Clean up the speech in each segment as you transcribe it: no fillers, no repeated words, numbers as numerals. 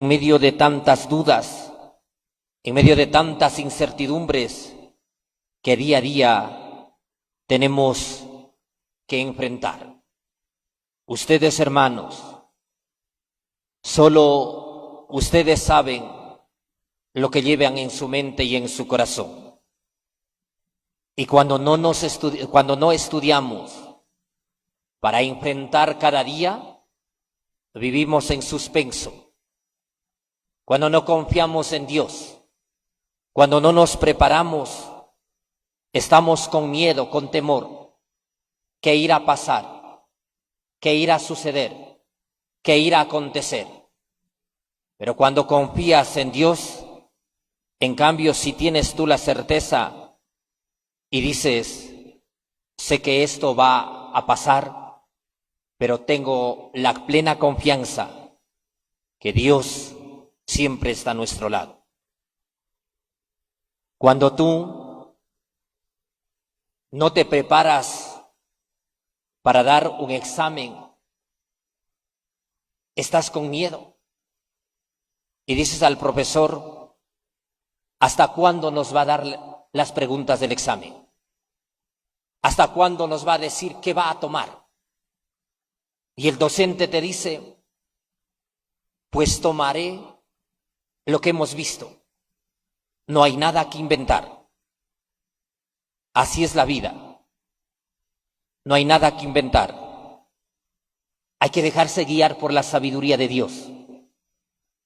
En medio de tantas dudas, en medio de tantas incertidumbres que día a día tenemos que enfrentar. Ustedes, hermanos, solo ustedes saben lo que llevan en su mente y en su corazón. Y cuando no estudiamos para enfrentar cada día, vivimos en suspenso. Cuando no confiamos en Dios, cuando no nos preparamos, estamos con miedo, con temor. ¿Qué irá a pasar? ¿Qué irá a suceder? ¿Qué irá a acontecer? Pero cuando confías en Dios, en cambio, si tienes tú la certeza y dices, sé que esto va a pasar, pero tengo la plena confianza que Dios siempre está a nuestro lado. Cuando tú no te preparas para dar un examen, estás con miedo y dices al profesor, ¿hasta cuándo nos va a dar las preguntas del examen? ¿Hasta cuándo nos va a decir qué va a tomar? Y el docente te dice, pues tomaré lo que hemos visto. No hay nada que inventar. Así es la vida. No hay nada que inventar. Hay que dejarse guiar por la sabiduría de Dios.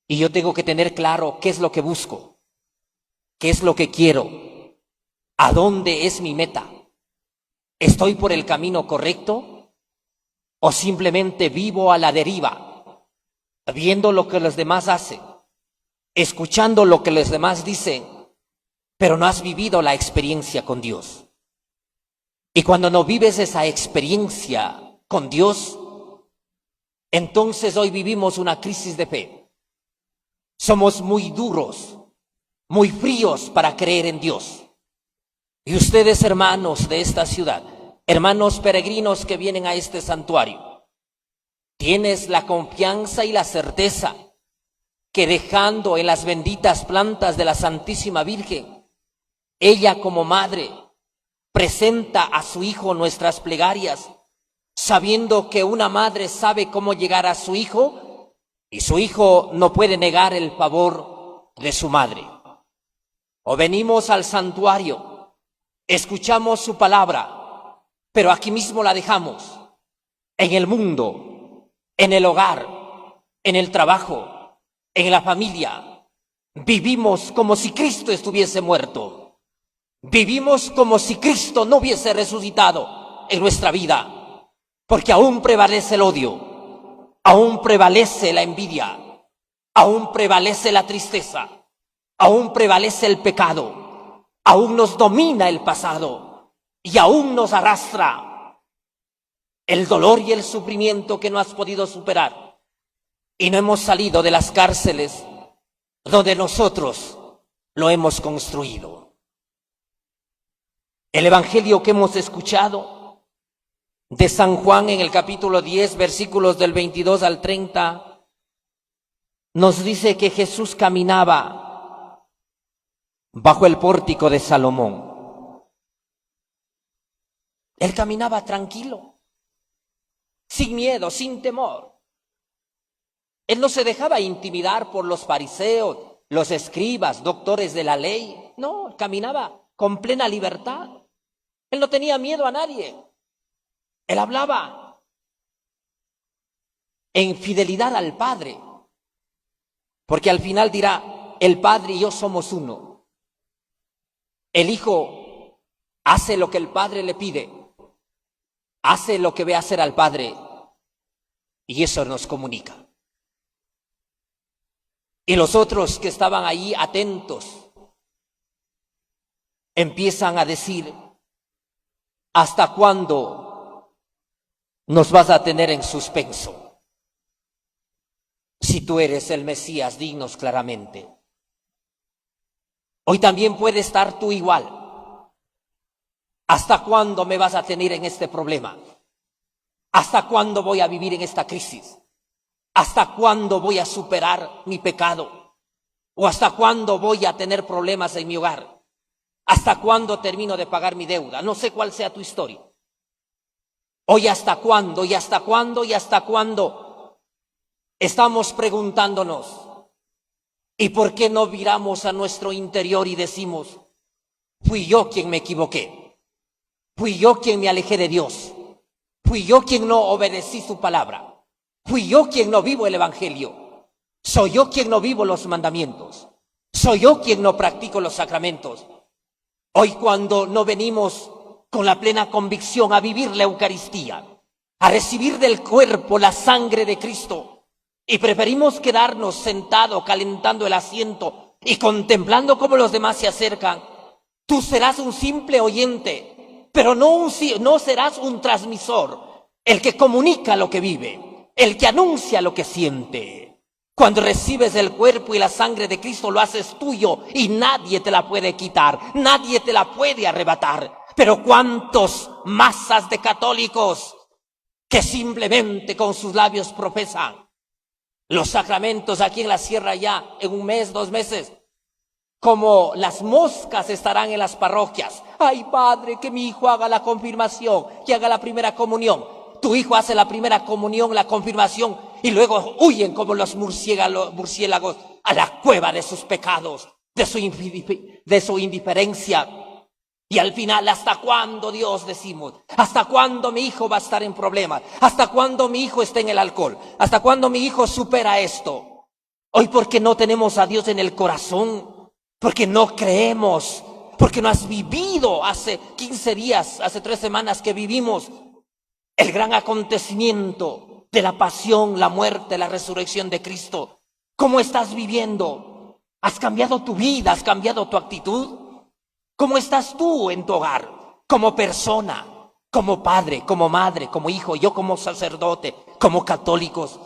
Y yo tengo que tener claro qué es lo que busco, qué es lo que quiero, a dónde es mi meta. ¿Estoy por el camino correcto o simplemente vivo a la deriva, viendo lo que los demás hacen, escuchando lo que los demás dicen, pero no has vivido la experiencia con Dios? Y cuando no vives esa experiencia con Dios, entonces hoy vivimos una crisis de fe. Somos muy duros, muy fríos para creer en Dios. Y ustedes, hermanos de esta ciudad, hermanos peregrinos que vienen a este santuario, tienes la confianza y la certeza que dejando en las benditas plantas de la Santísima Virgen, ella como madre presenta a su hijo nuestras plegarias, sabiendo que una madre sabe cómo llegar a su hijo y su hijo no puede negar el favor de su madre. O venimos al santuario, escuchamos su palabra, pero aquí mismo la dejamos, en el mundo, en el hogar, en el trabajo, en la familia. Vivimos como si Cristo estuviese muerto. Vivimos como si Cristo no hubiese resucitado en nuestra vida, porque aún prevalece el odio, aún prevalece la envidia, aún prevalece la tristeza, aún prevalece el pecado, aún nos domina el pasado y aún nos arrastra el dolor y el sufrimiento que no has podido superar. Y no hemos salido de las cárceles donde nosotros lo hemos construido. El evangelio que hemos escuchado de San Juan en el capítulo 10, versículos del 22 al 30, nos dice que Jesús caminaba bajo el pórtico de Salomón. Él caminaba tranquilo, sin miedo, sin temor. Él no se dejaba intimidar por los fariseos, los escribas, doctores de la ley. No, caminaba con plena libertad. Él no tenía miedo a nadie. Él hablaba en fidelidad al Padre, porque al final dirá, el Padre y yo somos uno. El Hijo hace lo que el Padre le pide, hace lo que ve hacer al Padre, y eso nos comunica. Y los otros que estaban ahí atentos empiezan a decir, ¿hasta cuándo nos vas a tener en suspenso? Si tú eres el Mesías, dinos claramente. Hoy también puede estar tú igual. ¿Hasta cuándo me vas a tener en este problema? ¿Hasta cuándo voy a vivir en esta crisis? ¿Hasta cuándo voy a superar mi pecado? ¿O hasta cuándo voy a tener problemas en mi hogar? ¿Hasta cuándo termino de pagar mi deuda? No sé cuál sea tu historia. Hoy, ¿hasta cuándo? ¿Y hasta cuándo? ¿Y hasta cuándo? Estamos preguntándonos. ¿Y por qué no viramos a nuestro interior y decimos, fui yo quien me equivoqué? Fui yo quien me alejé de Dios. Fui yo quien no obedecí su palabra. Fui yo quien no vivo el evangelio. Soy yo quien no vivo los mandamientos. Soy yo quien no practico los sacramentos. Hoy, cuando no venimos con la plena convicción a vivir la Eucaristía, a recibir del cuerpo la sangre de Cristo, y preferimos quedarnos sentados calentando el asiento y contemplando cómo los demás se acercan, tú serás un simple oyente, pero no serás un transmisor, el que comunica lo que vive, el que anuncia lo que siente. Cuando recibes el cuerpo y la sangre de Cristo, lo haces tuyo y nadie te la puede quitar, nadie te la puede arrebatar. Pero ¿cuántos masas de católicos que simplemente con sus labios profesan los sacramentos aquí en la sierra ya en 1 mes, 2 meses? Como las moscas estarán en las parroquias. Ay, padre, que mi hijo haga la confirmación, que haga la primera comunión. Tu hijo hace la primera comunión, la confirmación, y luego huyen como los murciélagos a la cueva de sus pecados, de su indiferencia. Y al final, ¿hasta cuándo, Dios, decimos? ¿Hasta cuándo mi hijo va a estar en problemas? ¿Hasta cuándo mi hijo está en el alcohol? ¿Hasta cuándo mi hijo supera esto? Hoy, porque no tenemos a Dios en el corazón, porque no creemos, porque no has vivido hace 15 días, hace 3 semanas que vivimos el gran acontecimiento de la pasión, la muerte, la resurrección de Cristo. ¿Cómo estás viviendo? ¿Has cambiado tu vida? ¿Has cambiado tu actitud? ¿Cómo estás tú en tu hogar? Como persona, como padre, como madre, como hijo, yo como sacerdote, como católicos.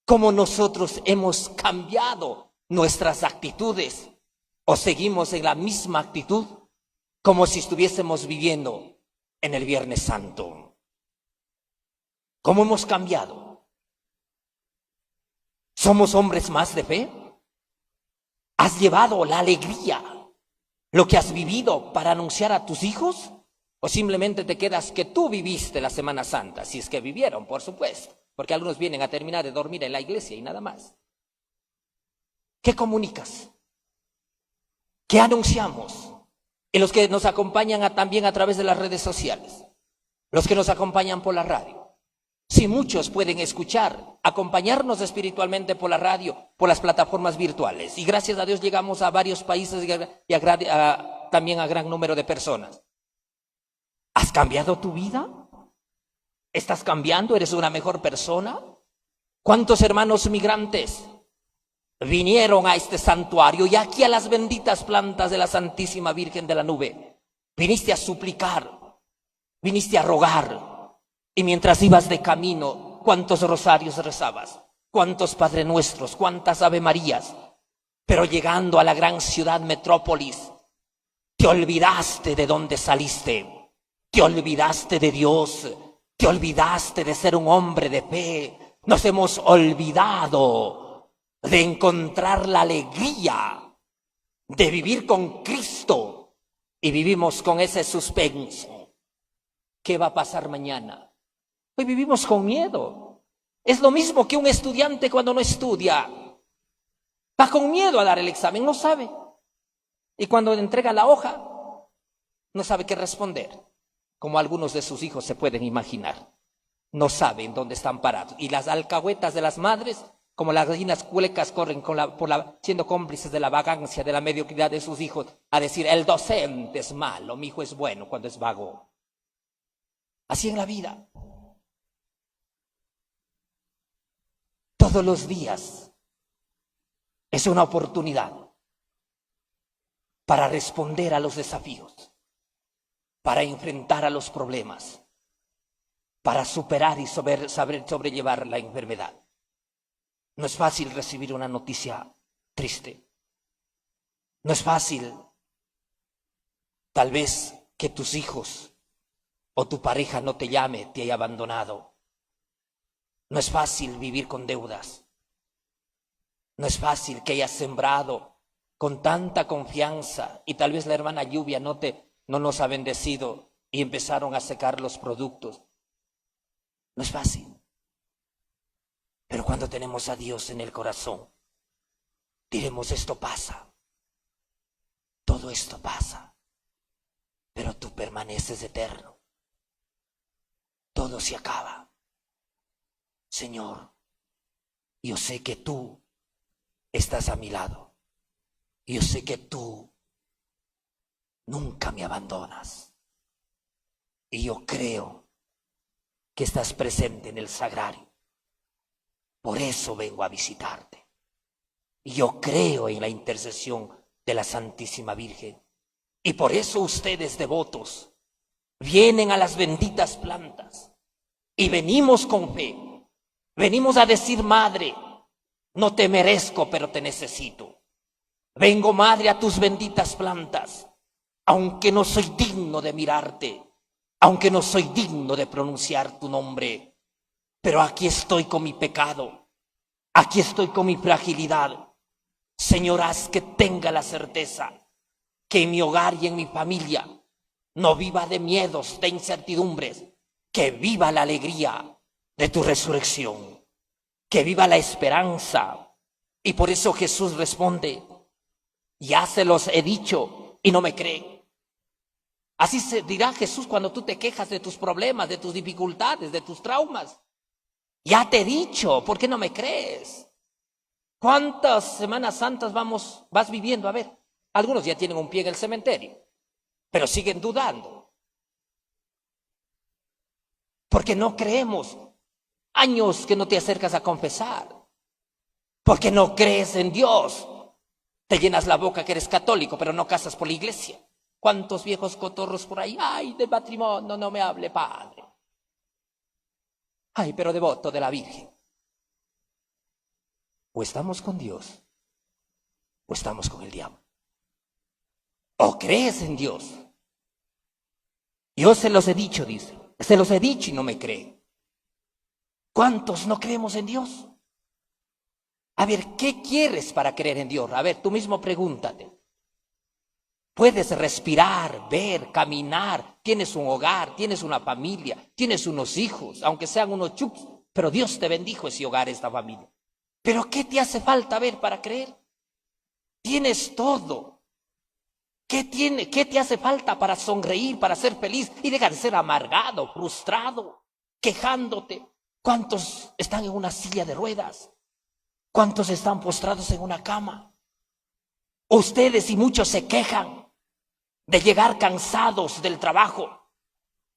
¿Cómo nosotros hemos cambiado nuestras actitudes? ¿O seguimos en la misma actitud como si estuviésemos viviendo en el Viernes Santo? ¿Cómo hemos cambiado? ¿Somos hombres más de fe? ¿Has llevado la alegría, lo que has vivido, para anunciar a tus hijos? ¿O simplemente te quedas que tú viviste la Semana Santa? Si es que vivieron, por supuesto, porque algunos vienen a terminar de dormir en la iglesia y nada más. ¿Qué comunicas? ¿Qué anunciamos? Y los que nos acompañan también a través de las redes sociales, los que nos acompañan por la radio. Si muchos pueden escuchar, acompañarnos espiritualmente por la radio, por las plataformas virtuales, y gracias a Dios llegamos a varios países y también a gran número de personas. ¿Has cambiado tu vida? ¿Estás cambiando? ¿Eres una mejor persona? ¿Cuántos hermanos migrantes vinieron a este santuario y aquí a las benditas plantas de la Santísima Virgen de la Nube? Viniste a suplicar, viniste a rogar. Y mientras ibas de camino, ¿cuántos rosarios rezabas? ¿Cuántos Padre Nuestros? ¿Cuántas Ave Marías? Pero llegando a la gran ciudad metrópolis, te olvidaste de dónde saliste. Te olvidaste de Dios. Te olvidaste de ser un hombre de fe. Nos hemos olvidado de encontrar la alegría de vivir con Cristo. Y vivimos con ese suspenso. ¿Qué va a pasar mañana? Hoy vivimos con miedo. Es lo mismo que un estudiante cuando no estudia. Va con miedo a dar el examen, no sabe. Y cuando entrega la hoja, no sabe qué responder. Como algunos de sus hijos se pueden imaginar. No saben dónde están parados. Y las alcahuetas de las madres, como las gallinas culecas, corren siendo cómplices de la vagancia, de la mediocridad de sus hijos, a decir, el docente es malo, mi hijo es bueno cuando es vago. Así en la vida. Todos los días es una oportunidad para responder a los desafíos, para enfrentar a los problemas, para superar y saber sobrellevar la enfermedad. No es fácil recibir una noticia triste. No es fácil, tal vez, que tus hijos o tu pareja no te llame, te haya abandonado. No es fácil vivir con deudas. No es fácil que hayas sembrado con tanta confianza y tal vez la hermana lluvia no nos ha bendecido y empezaron a secar los productos. No es fácil. Pero cuando tenemos a Dios en el corazón, diremos: esto pasa, todo esto pasa, pero tú permaneces eterno. Todo se acaba. Señor, yo sé que tú estás a mi lado. Yo sé que tú nunca me abandonas. Y yo creo que estás presente en el sagrario. Por eso vengo a visitarte. Y yo creo en la intercesión de la Santísima Virgen. Y por eso ustedes, devotos, vienen a las benditas plantas. Y venimos con fe. Venimos a decir: Madre, no te merezco, pero te necesito. Vengo, Madre, a tus benditas plantas, aunque no soy digno de mirarte, aunque no soy digno de pronunciar tu nombre, pero aquí estoy con mi pecado, aquí estoy con mi fragilidad. Señor, haz que tenga la certeza que en mi hogar y en mi familia no viva de miedos, de incertidumbres, que viva la alegría de tu resurrección, que viva la esperanza. Y por eso Jesús responde: ya se los he dicho y no me creen. Así se dirá Jesús cuando tú te quejas de tus problemas, de tus dificultades, de tus traumas. Ya te he dicho, ¿por qué no me crees? ¿Cuántas Semanas Santas vas viviendo? A ver, algunos ya tienen un pie en el cementerio, pero siguen dudando. Porque no creemos. Años que no te acercas a confesar. Porque no crees en Dios. Te llenas la boca que eres católico, pero no casas por la iglesia. ¿Cuántos viejos cotorros por ahí? Ay, de matrimonio no me hable, padre. Ay, pero devoto de la Virgen. O estamos con Dios, o estamos con el diablo. O crees en Dios. Yo se los he dicho, dice. Se los he dicho y no me creen. ¿Cuántos no creemos en Dios? A ver, ¿qué quieres para creer en Dios? A ver, tú mismo pregúntate. Puedes respirar, ver, caminar, tienes un hogar, tienes una familia, tienes unos hijos, aunque sean unos chups, pero Dios te bendijo ese hogar, esta familia. ¿Pero qué te hace falta ver para creer? Tienes todo. ¿Qué te hace falta para sonreír, para ser feliz y dejar de ser amargado, frustrado, quejándote? ¿Cuántos están en una silla de ruedas? ¿Cuántos están postrados en una cama? Ustedes y muchos se quejan de llegar cansados del trabajo,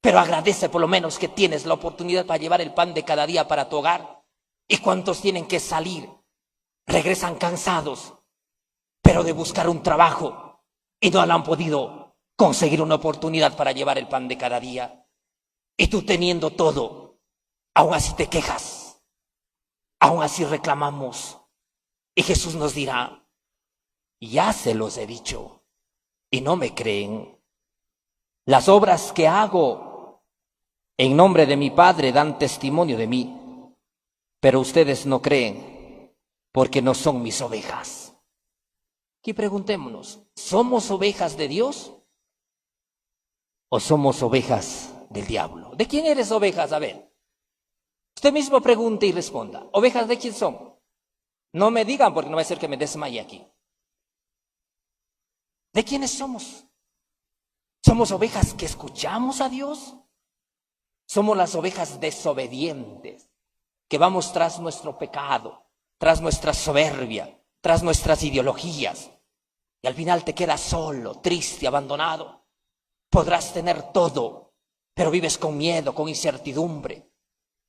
pero agradece por lo menos que tienes la oportunidad para llevar el pan de cada día para tu hogar. ¿Y cuántos tienen que salir? Regresan cansados, pero de buscar un trabajo y no han podido conseguir una oportunidad para llevar el pan de cada día. Y tú teniendo todo, aún así te quejas, aún así reclamamos. Y Jesús nos dirá: ya se los he dicho y no me creen. Las obras que hago en nombre de mi Padre dan testimonio de mí, pero ustedes no creen porque no son mis ovejas. Aquí preguntémonos: ¿somos ovejas de Dios o somos ovejas del diablo? ¿De quién eres ovejas? A ver, usted mismo pregunte y responda. ¿Ovejas de quién son? No me digan, porque no va a ser que me desmaye aquí. ¿De quiénes somos? ¿Somos ovejas que escuchamos a Dios? Somos las ovejas desobedientes, que vamos tras nuestro pecado, tras nuestra soberbia, tras nuestras ideologías. Y al final te quedas solo, triste, abandonado. Podrás tener todo, pero vives con miedo, con incertidumbre.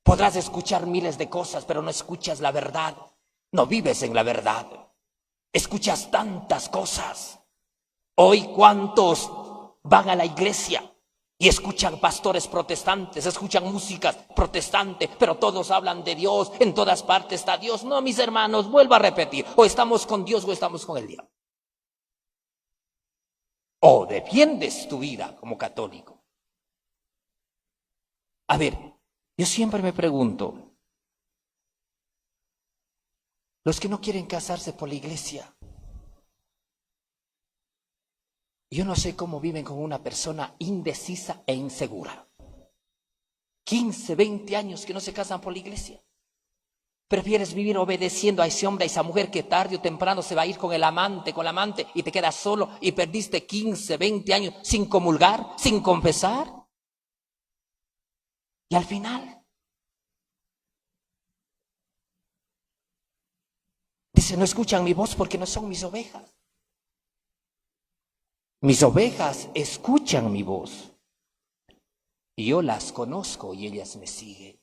Podrás escuchar miles de cosas, pero no escuchas la verdad. No vives en la verdad. Escuchas tantas cosas. Hoy, ¿cuántos van a la iglesia y escuchan pastores protestantes, escuchan música protestante, pero todos hablan de Dios, en todas partes está Dios? No, mis hermanos, vuelvo a repetir: o estamos con Dios o estamos con el diablo. O defiendes tu vida como católico. A ver, yo siempre me pregunto, Los que no quieren casarse por la iglesia. Yo no sé cómo viven con una persona indecisa e insegura. 15, 20 años que no se casan por la iglesia. Prefieres vivir obedeciendo a ese hombre, a esa mujer que tarde o temprano se va a ir con el amante, con la amante, y te quedas solo y perdiste 15, 20 años sin comulgar, sin confesar. Y al final dice, no escuchan mi voz porque no son mis ovejas. Mis ovejas escuchan mi voz. Y yo las conozco y ellas me siguen.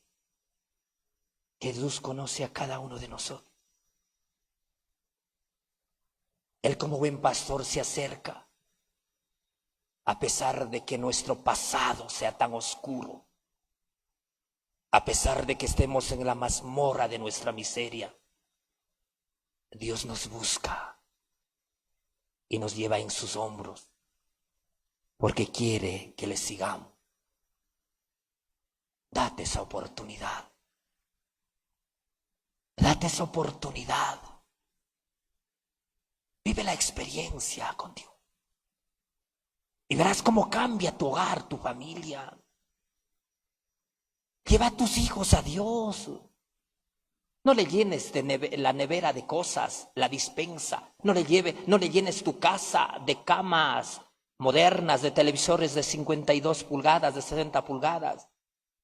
Jesús conoce a cada uno de nosotros. Él como buen pastor se acerca, a pesar de que nuestro pasado sea tan oscuro, a pesar de que estemos en la mazmorra de nuestra miseria. Dios nos busca y nos lleva en sus hombros, porque quiere que le sigamos. Date esa oportunidad. Date esa oportunidad. Vive la experiencia con Dios. Y verás cómo cambia tu hogar, tu familia. Lleva a tus hijos a Dios. No le llenes la nevera de cosas, la dispensa. No le llenes tu casa de camas modernas, de televisores de 52 pulgadas, de 60 pulgadas.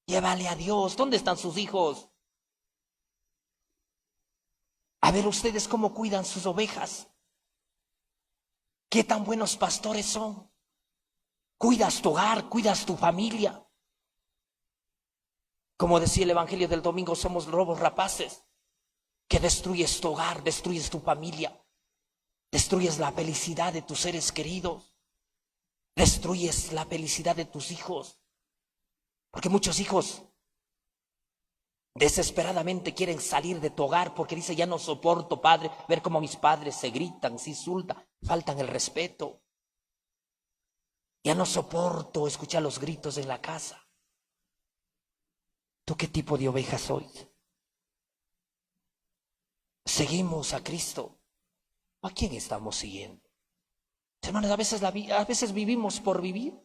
Llévale a Dios. ¿Dónde están sus hijos? A ver ustedes cómo cuidan sus ovejas. ¿Qué tan buenos pastores son? Cuidas tu hogar, cuidas tu familia. Como decía el Evangelio del domingo, somos lobos rapaces que destruyes tu hogar, destruyes tu familia, destruyes la felicidad de tus seres queridos, destruyes la felicidad de tus hijos. Porque muchos hijos desesperadamente quieren salir de tu hogar porque dice, ya no soporto, padre, ver cómo mis padres se gritan, se insultan, faltan el respeto. Ya no soporto escuchar los gritos en la casa. ¿Tú qué tipo de oveja sois? ¿Seguimos a Cristo? ¿A quién estamos siguiendo? Hermanos, a veces vivimos por vivir.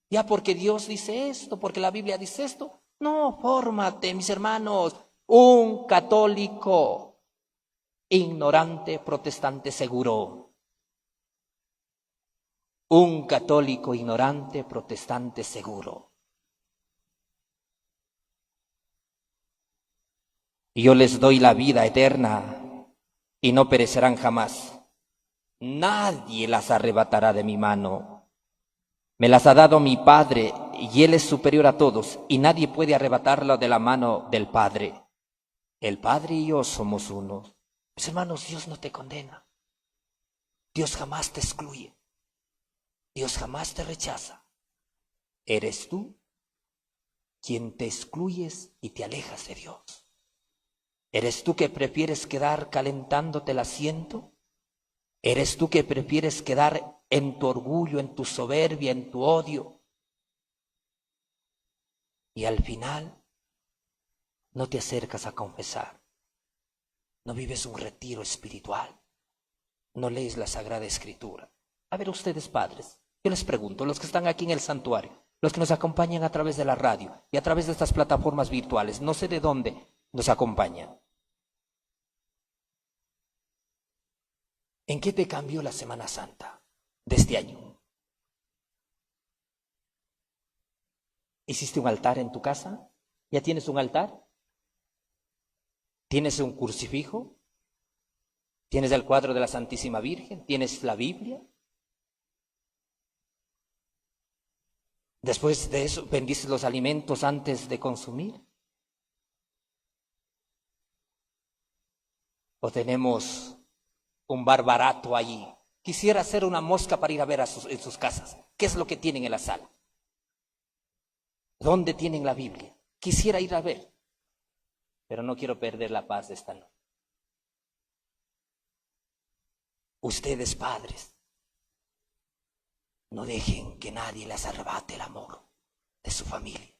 Ya porque Dios dice esto, porque la Biblia dice esto. No, fórmate, mis hermanos. Un católico ignorante, protestante seguro. Un católico ignorante, protestante seguro. Y yo les doy la vida eterna y no perecerán jamás. Nadie las arrebatará de mi mano. Me las ha dado mi Padre y Él es superior a todos y nadie puede arrebatarlo de la mano del Padre. El Padre y yo somos uno. Mis hermanos, Dios no te condena. Dios jamás te excluye. Dios jamás te rechaza. Eres tú quien te excluyes y te alejas de Dios. ¿Eres tú que prefieres quedar calentándote el asiento? ¿Eres tú que prefieres quedar en tu orgullo, en tu soberbia, en tu odio? Y al final no te acercas a confesar. No vives un retiro espiritual. No lees la Sagrada Escritura. A ver ustedes, padres, yo les pregunto, los que están aquí en el santuario, los que nos acompañan a través de la radio y a través de estas plataformas virtuales, no sé de dónde nos acompañan. ¿En qué te cambió la Semana Santa de este año? ¿Hiciste un altar en tu casa? ¿Ya tienes un altar? ¿Tienes un crucifijo? ¿Tienes el cuadro de la Santísima Virgen? ¿Tienes la Biblia? Después de eso, ¿bendices los alimentos antes de consumir? ¿O tenemos un bar barato allí? Quisiera hacer una mosca para ir a ver en sus casas. ¿Qué es lo que tienen en la sala? ¿Dónde tienen la Biblia? Quisiera ir a ver, pero no quiero perder la paz de esta noche. Ustedes, padres, no dejen que nadie les arrebate el amor de su familia.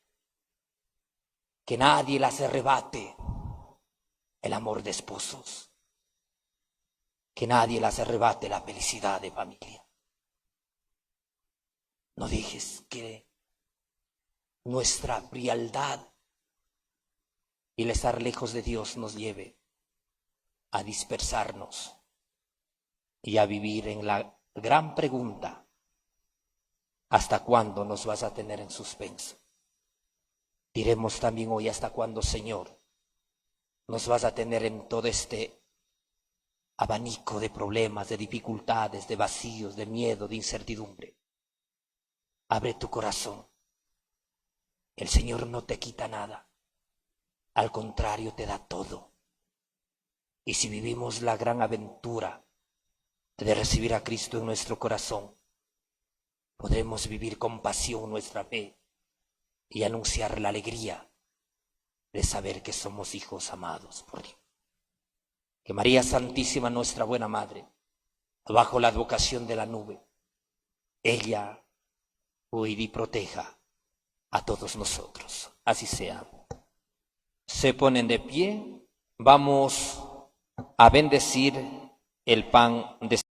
Que nadie les arrebate el amor de esposos. que nadie les arrebate la felicidad de familia. No dejes que nuestra frialdad y el estar lejos de Dios nos lleve a dispersarnos y a vivir en la gran pregunta: ¿hasta cuándo nos vas a tener en suspenso? Diremos también hoy: ¿hasta cuándo, Señor, nos vas a tener en todo este abanico de problemas, de dificultades, de vacíos, de miedo, de incertidumbre? Abre tu corazón. El Señor no te quita nada, al contrario, te da todo. Y si vivimos la gran aventura de recibir a Cristo en nuestro corazón, podremos vivir con pasión nuestra fe y anunciar la alegría de saber que somos hijos amados por Dios. Que María Santísima, nuestra buena Madre, bajo la advocación de la nube, ella cuide y proteja a todos nosotros. Así sea. Se ponen de pie. Vamos a bendecir el pan de